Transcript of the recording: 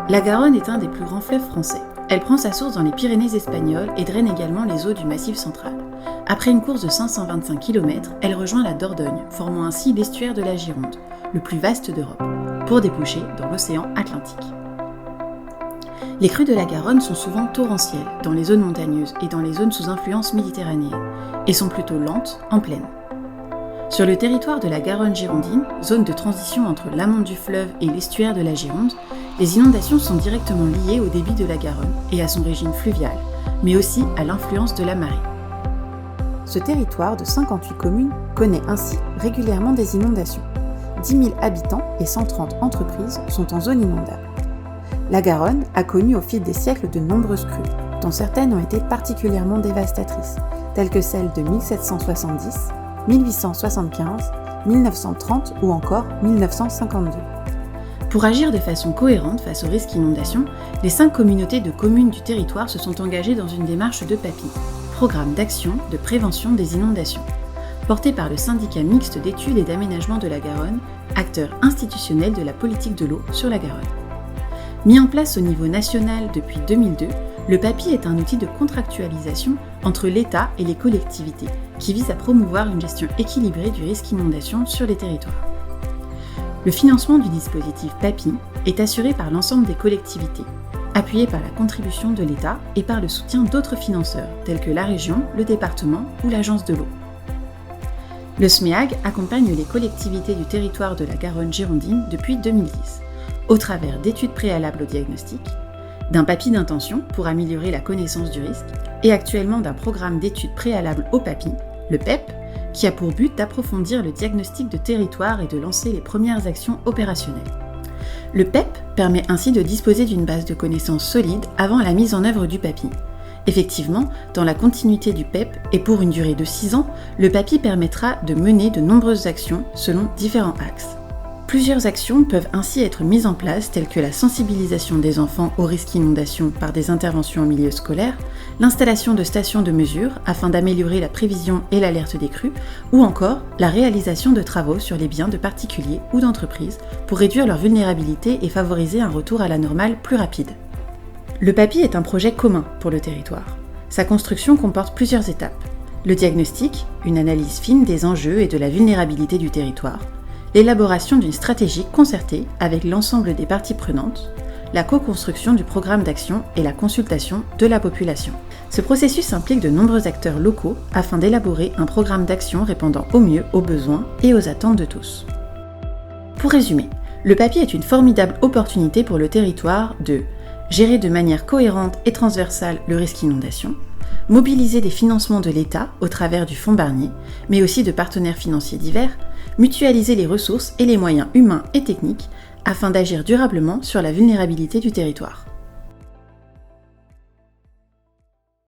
La Garonne est un des plus grands fleuves français. Elle prend sa source dans les Pyrénées espagnoles et draine également les eaux du Massif central. Après une course de 525 km, elle rejoint la Dordogne, formant ainsi l'estuaire de la Gironde, le plus vaste d'Europe, pour déboucher dans l'océan Atlantique. Les crues de la Garonne sont souvent torrentielles dans les zones montagneuses et dans les zones sous influence méditerranéenne, et sont plutôt lentes en plaine. Sur le territoire de la Garonne girondine, zone de transition entre l'amont du fleuve et l'estuaire de la Gironde, les inondations sont directement liées au débit de la Garonne et à son régime fluvial, mais aussi à l'influence de la marée. Ce territoire de 58 communes connaît ainsi régulièrement des inondations. 10 000 habitants et 130 entreprises sont en zone inondable. La Garonne a connu au fil des siècles de nombreuses crues, dont certaines ont été particulièrement dévastatrices, telles que celles de 1770, 1875, 1930 ou encore 1952. Pour agir de façon cohérente face au risque inondation, les 5 communautés de communes du territoire se sont engagées dans une démarche de PAPI, Programme d'action de prévention des inondations, porté par le syndicat mixte d'études et d'aménagement de la Garonne, acteur institutionnel de la politique de l'eau sur la Garonne. Mis en place au niveau national depuis 2002, le PAPI est un outil de contractualisation entre l'État et les collectivités, qui vise à promouvoir une gestion équilibrée du risque inondation sur les territoires. Le financement du dispositif PAPI est assuré par l'ensemble des collectivités, appuyé par la contribution de l'État et par le soutien d'autres financeurs, tels que la région, le département ou l'agence de l'eau. Le SMEAG accompagne les collectivités du territoire de la Garonne girondine depuis 2010, au travers d'études préalables au diagnostic, d'un PAPI d'intention pour améliorer la connaissance du risque, et actuellement d'un programme d'études préalables au PAPI, le PEP, qui a pour but d'approfondir le diagnostic de territoire et de lancer les premières actions opérationnelles. Le PEP permet ainsi de disposer d'une base de connaissances solide avant la mise en œuvre du PAPI. Effectivement, dans la continuité du PEP et pour une durée de 6 ans, le PAPI permettra de mener de nombreuses actions selon différents axes. Plusieurs actions peuvent ainsi être mises en place telles que la sensibilisation des enfants au risque inondation par des interventions en milieu scolaire, l'installation de stations de mesure afin d'améliorer la prévision et l'alerte des crues, ou encore la réalisation de travaux sur les biens de particuliers ou d'entreprises pour réduire leur vulnérabilité et favoriser un retour à la normale plus rapide. Le PAPI est un projet commun pour le territoire. Sa construction comporte plusieurs étapes. Le diagnostic, une analyse fine des enjeux et de la vulnérabilité du territoire, l'élaboration d'une stratégie concertée avec l'ensemble des parties prenantes, la co-construction du programme d'action et la consultation de la population. Ce processus implique de nombreux acteurs locaux afin d'élaborer un programme d'action répondant au mieux aux besoins et aux attentes de tous. Pour résumer, le PAPI est une formidable opportunité pour le territoire de gérer de manière cohérente et transversale le risque inondation, mobiliser des financements de l'État au travers du Fonds Barnier, mais aussi de partenaires financiers divers, mutualiser les ressources et les moyens humains et techniques afin d'agir durablement sur la vulnérabilité du territoire.